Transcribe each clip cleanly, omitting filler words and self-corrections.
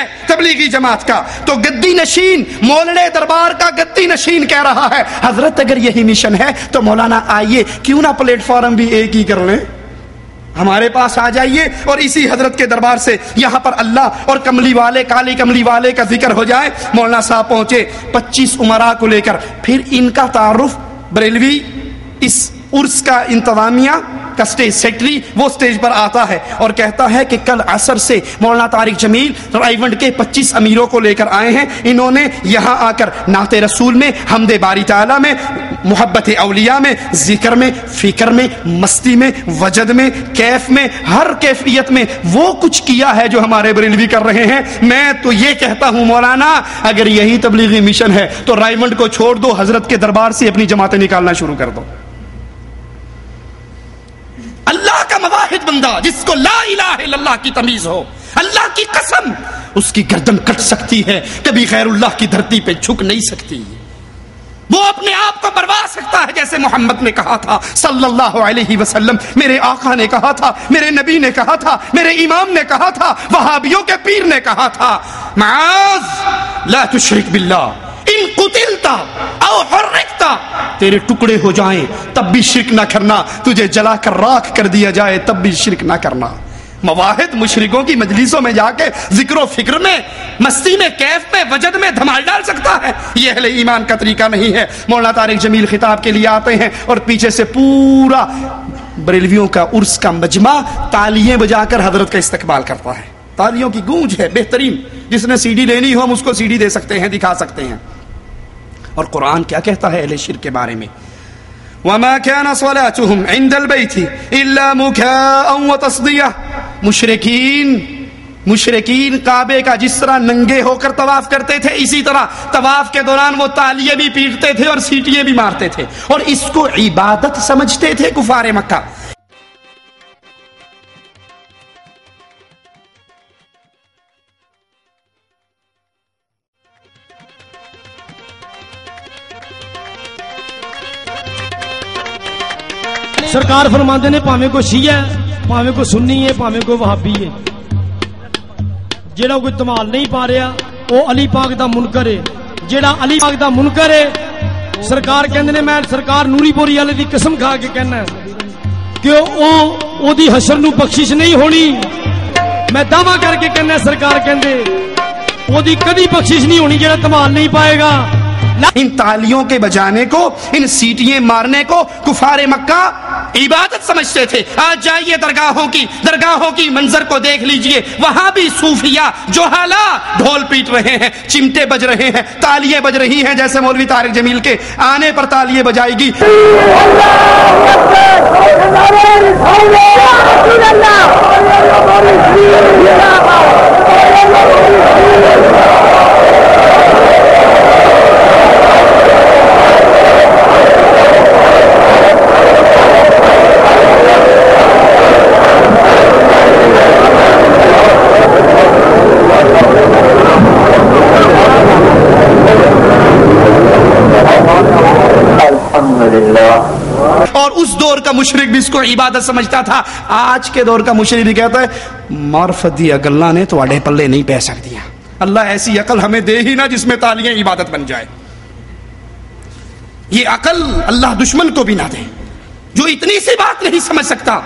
ہے تبلیغی جماعت کا، تو گدی نشین مولڑے دربار کا گدی نشین کہہ رہا ہے حضرت اگر یہی مشن ہے تو مولانا آئیے کیوں نہ پلیٹ فارم بھی ایک ہی کر لیں، ہمارے پاس آ جائیے اور اسی حضرت کے دربار سے یہاں پر اللہ اور کملی والے کالی کملی والے کا ذکر ہو جائے۔ مولانا صاحب پہنچے 25 امراء کو لے کر، پھر ان کا تعارف بریلوی اس عرس کا انتظامیہ کا اسٹیج سیکٹری وہ اسٹیج پر آتا ہے اور کہتا ہے کہ کل عصر سے مولانا طارق جمیل رائیونڈ کے 25 امیروں کو لے کر آئے ہیں، انہوں نے یہاں آ کر نعت رسول میں، حمد باری تعالیٰ میں، محبت اولیاء میں، ذکر میں، فکر میں، مستی میں، وجد میں، کیف میں، ہر کیفیت میں وہ کچھ کیا ہے جو ہمارے بریلوی کر رہے ہیں۔ میں تو یہ کہتا ہوں مولانا اگر یہی تبلیغی مشن ہے تو رائیونڈ کو چھوڑ دو، حضرت کے دربار سے اپنی جماعتیں نکالنا شروع کر دو۔ اللہ کا مواحد بندہ جس کو لا الہ الا اللہ کی تمیز ہو، اللہ کی قسم اس کی گردن کٹ سکتی ہے، کبھی غیر اللہ کی دھرتی پہ جھک نہیں سکتی، وہ اپنے آپ کو بروا سکتا ہے جیسے محمد نے کہا تھا صلی اللہ علیہ وسلم، میرے آقا نے کہا تھا، میرے نبی نے کہا تھا، میرے امام نے کہا تھا، وہابیوں کے پیر نے کہا تھا، معاذ لا تشرک باللہ ان قتلتا او حرکتا، تیرے ٹکڑے ہو جائیں تب بھی شرک نہ کرنا، تجھے جلا کر راکھ کر دیا جائے تب بھی شرک نہ کرنا۔ مواحد مشرکوں کی مجلسوں میں جا کے ذکر و فکر میں، مستی میں، کیف میں، وجد میں دھمال ڈال سکتا ہے، یہ اہل ایمان کا طریقہ نہیں ہے۔ مولانا طارق جمیل خطاب کے لیے آتے ہیں اور پیچھے سے پورا بریلویوں کا عرس کا مجمع تالیاں بجا کر حضرت کا استقبال کرتا ہے، تالیوں کی گونج ہے بہترین، جس نے سی ڈی لینی ہو ہم اس کو سی ڈی دے سکتے ہیں، دکھا سکتے ہیں۔ اور قرآن کیا کہتا ہے اہل شرک کے بارے میں؟ وَمَا كَانَ صَلَاتُهُمْ عِنْدَ الْبَيْتِ إِلَّا مُكَاءً وَتَصْدِيَةً، مشرکین کعبے کا جس طرح ننگے ہو کر طواف کرتے تھے، اسی طرح طواف کے دوران وہ تالیاں بھی پیٹتے تھے اور سیٹیاں بھی مارتے تھے، اور اس کو عبادت سمجھتے تھے کفار مکہ۔ سرکار فرماندے نے پاویں کو شیعہ ہے، پاویں کو سنی ہے، پاویں کو وہابی ہے، جیڑا کوئی تمال نہیں پا رہا وہ علی پاک دا منکر ہے، جیڑا علی پاک دا منکر ہے سرکار کہندے نے، میں سرکار نوری پوری والے دی قسم کھا کے کہنا ہے کہ او دی حشر نو بخشش نہیں ہونی، میں دعویٰ کر کے کہنا ہے سرکار کہندے او دی کدی بخشش نہیں ہونی جیڑا تمال نہیں پائے گا۔ ان تالیوں کے بجانے کو، ان سیٹیاں مارنے کو کفار مکہ عبادت سمجھتے تھے۔ آج جائیے درگاہوں کی منظر کو دیکھ لیجئے، وہاں بھی صوفیہ جوہلا ڈھول پیٹ رہے ہیں، چمٹے بج رہے ہیں، تالیاں بج رہی ہیں، جیسے مولوی طارق جمیل کے آنے پر تالیاں بجائے گی۔ اور اس دور کا مشرک بھی اس کو عبادت سمجھتا تھا، آج کے دور کا مشرک بھی کہتا ہے معرفت دی اگلاں نے تو اڈے پلے نہیں پہ سکتی، اللہ ایسی عقل ہمیں دے ہی نہ جس میں تالیاں عبادت بن جائے، یہ عقل اللہ دشمن کو بھی نہ دے جو اتنی سی بات نہیں سمجھ سکتا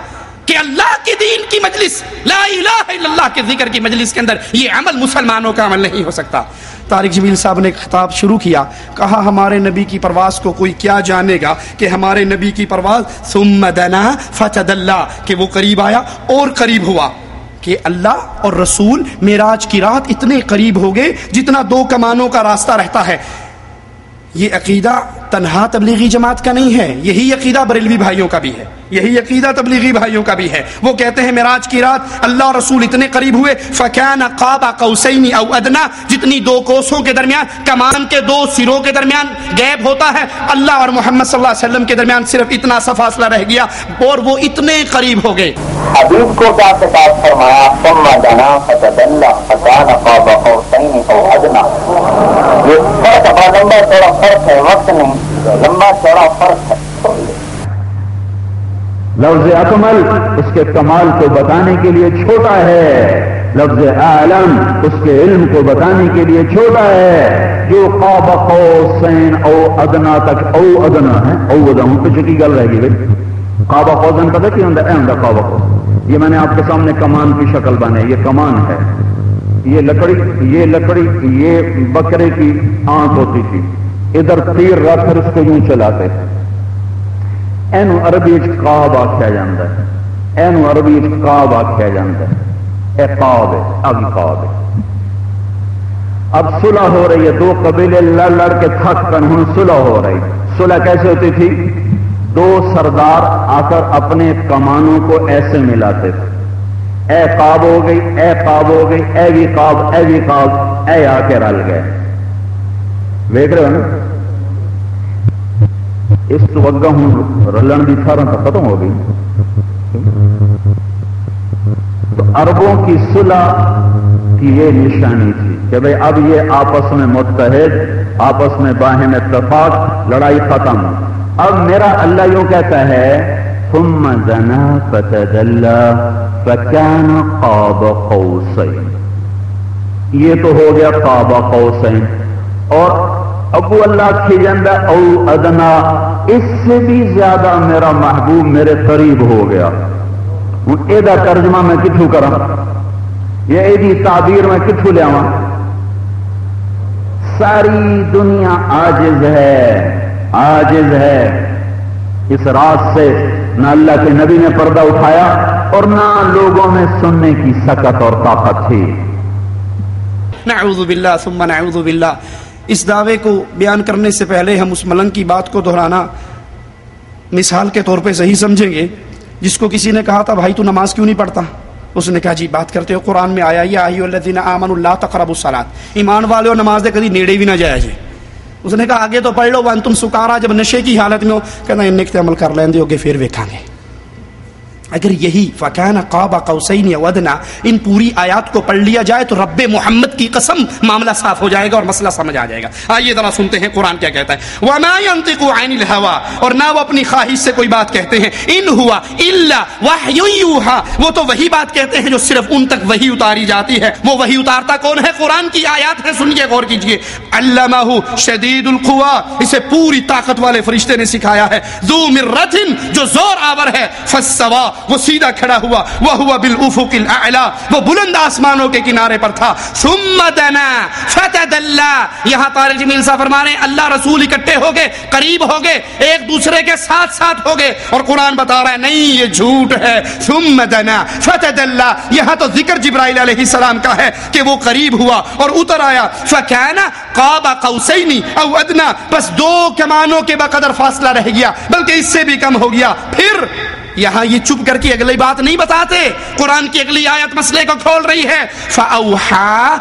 کہ اللہ کے دین کی مجلس، لا الہ الا اللہ کے ذکر کی مجلس کے اندر یہ عمل مسلمانوں کا عمل نہیں ہو سکتا۔ طارق جمیل صاحب نے خطاب شروع کیا، کہا ہمارے نبی کی پرواز کو کوئی کیا جانے گا کہ ہمارے نبی کی پرواز ثم دنا فتدلا، کہ وہ قریب آیا اور قریب ہوا، کہ اللہ اور رسول معراج کی رات اتنے قریب ہو گئے جتنا 2 کمانوں کا راستہ رہتا ہے۔ یہ عقیدہ تنہا تبلیغی جماعت کا نہیں ہے، یہی عقیدہ بریلوی بھائیوں کا بھی ہے، یہی عقیدہ تبلیغی بھائیوں کا بھی ہے۔ وہ کہتے ہیں معراج کی رات اللہ اور رسول اتنے قریب ہوئے، فَكَانَ قَابَ قَوْسَيْنِ أَوْ أَدْنَىٰ، جتنی 2 کوسوں کے درمیان، کمان کے 2 سروں کے درمیان گیپ ہوتا ہے، اللہ اور محمد صلی اللہ علیہ وسلم کے درمیان صرف اتنا سا فاصلہ رہ گیا اور وہ اتنے قریب ہو گئے۔ حبیب کو کیا خطاب فرمایا؟ ثم دنا فتدلى فكان قاب قوسين او ادنى، یہ فرق لمبا چوڑا فرق ہے، وقت نہیں، لمبا چوڑا فرق ہے۔ لفظ اکمل اس کے کمال کو بتانے کے لیے چھوٹا ہے، لفظ اعلم اس کے علم کو بتانے کے لیے چھوٹا ہے، جو قاب قوسین او ادنا تک، او ادنا ہے، او ادنا پیچھے کی گل رہ گی بھائی. قاب قوسین پتہ کیا ہوتا ہے؟ قاب قوس، یہ میں نے آپ کے سامنے کمان کی شکل بنے، یہ کمان ہے، یہ لکڑی یہ بکرے کی آنکھ ہوتی تھی، ادھر تیر رکھ کر اس کو یوں چلاتے تھے. اینو عربی قاب آخیا جاتا ہے، اینو عربی قاب آخیا جاتا ہے، اے قاب ہے، اب قاب ہے. اب صلح ہو رہی ہے، دو قبیلے لڑ کے تھک کر ہوں صلح ہو رہی. صلح کیسے ہوتی تھی؟ دو سردار آ کر اپنے کمانوں کو ایسے ملاتے تھے، اے قاب ہو گئی، اے قاب ہو گئی، اے بھی قاب، اے بھی قاب، اے آ کے رل گئے. دیکھ رہے ہو نا؟ اس وگا ہوں رلن کی تھاروں تو ختم ہو گئی. تو عربوں کی صلح کی یہ نشانی تھی کہ بھئی اب یہ آپس میں متحد، آپس میں باہم اتفاق، لڑائی ختم. اب میرا اللہ یوں کہتا ہے ثم دنا فتدلى فكان قاب قوسين. یہ تو ہو گیا قاب قوسین. اور ابو اللہ کی جندہ او ادنا، اس سے بھی زیادہ میرا محبوب میرے قریب ہو گیا. ہوں یہ ترجمہ میں کتوں کرا، یہ تعبیر میں کتوں لیا؟ ساری دنیا عاجز ہے اس راز سے. نہ اللہ کے نبی نے پردہ اٹھایا اور نہ لوگوں میں سننے کی سکت اور طاقت تھی. نعوذ باللہ ثم نعوذ باللہ. اس دعوے کو بیان کرنے سے پہلے ہم اس ملنگ کی بات کو دہرانا مثال کے طور پہ صحیح سمجھیں گے. جس کو کسی نے کہا تھا بھائی تو نماز کیوں نہیں پڑھتا؟ اس نے کہا جی بات کرتے ہو قرآن میں آیا یا ایھا الذین آمنوا لا تقربوا الصلاۃ، ایمان والے نماز دے کبھی نیڑے بھی نہ جایا جائے. اس نے کہا آگے تو پڑھ لو وانتم سکارا، جب نشے کی حالت میں ہو. کہنا ان نکتے عمل کر لیں گے پھر ویکھاں گے. اگر یہی فکان قاب قوسین او ادنا ان پوری آیات کو پڑھ لیا جائے تو رب محمد کی قسم معاملہ صاف ہو جائے گا اور مسئلہ سمجھ آ جائے گا. آئیے ذرا سنتے ہیں قرآن کیا کہتا ہے. وما ينطق عن الهوى، اور نہ وہ اپنی خواہش سے کوئی بات کہتے ہیں. ان ہوا الا وحی یوحى، وہ تو وہی بات کہتے ہیں جو صرف ان تک وہی اتاری جاتی ہے. وہ وہی اتارتا کون ہے؟ قرآن کی آیات ہے. سنیے غور کیجیے. علمہ شدید القوى، اسے پوری طاقت والے فرشتے نے سکھایا ہے. ذو مرۃ، جو زور آور ہے. فاستوى، وہ سیدھا کھڑا ہوا. وَهُوَ بِالْأُفُقِ الْأَعْلَى، وہ بلند آسمانوں کے کنارے پر تھا. ثُمَّ دَنَا فَتَدَلَّى، یہاں طارق جمیل صاحب فرما رہے ہیں اللہ رسول اکٹھے ہو گئے، قریب ہو گئے، ایک دوسرے کے ساتھ ساتھ ہو گئے. اور قرآن بتا رہا ہے نہیں یہ جھوٹ ہے. ثُمَّ دَنَا فَتَدَلَّى، یہاں تو ذکر جبرائیل علیہ السلام کا ہے کہ وہ قریب ہوا اور اتر آیا. فَكَانَ قَابَ قَوْسَيْنِ أَوْ أَدْنَى، بس دو کمانوں کے بقدر فاصلہ رہ گیا، بلکہ اس سے بھی کم ہو گیا. پھر یہاں یہ چپ کر کے اگلی بات نہیں بتاتے، قرآن کی اگلی آیت مسئلے کو کھول رہی ہے. فَأَوْحَى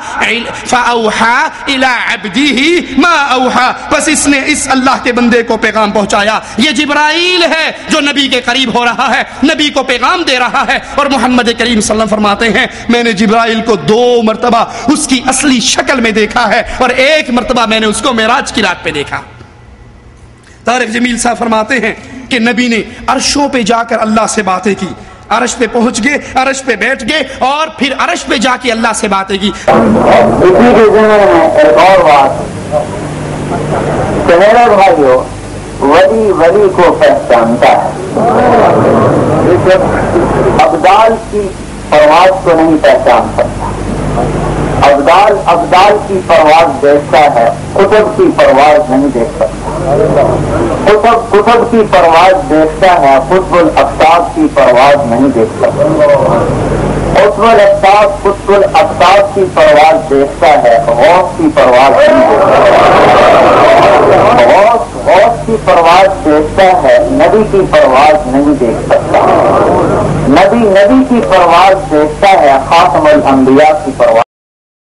إِلَىٰ عَبْدِهِ مَا أَوْحَى، بس اس نے اس اللہ کے بندے کو پیغام پہنچایا. یہ جبرائیل ہے جو نبی کے قریب ہو رہا ہے، نبی کو پیغام دے رہا ہے. اور محمد کریم صلی اللہ علیہ وسلم فرماتے ہیں میں نے جبرائیل کو 2 مرتبہ اس کی اصلی شکل میں دیکھا ہے اور 1 مرتبہ میں نے اس کو معراج کی رات پہ دیکھا. طارق جمیل صاحب فرماتے ہیں کہ نبی نے عرشوں پہ جا کر اللہ سے باتیں کی. عرش پہ پہنچ گئے، عرش پہ بیٹھ گئے اور پھر عرش پہ جا کے اللہ سے باتیں کی. اسی کے ذمن میں ایک اور بات کہ میرے بھائیو، ولی کو پہچانتا ہے، ابدال کی پرواز کو نہیں پہچان سکتا. ابدال کی پرواز دیکھتا ہے، قطب کی پرواز نہیں دیکھ سکتا. قطب کی پرواز دیکھتا ہے، قطب الافطاب کی پرواز نہیں دیکھ سکتا. قطب الافطاب کی پرواز دیکھتا ہے، غوث کی پرواز نہیں دیکھ سکتا. غوث کی پرواز دیکھتا ہے، نبی کی پرواز نہیں دیکھ سکتا. نبی کی پرواز دیکھتا ہے، خاتم الانبیاء کی پرواز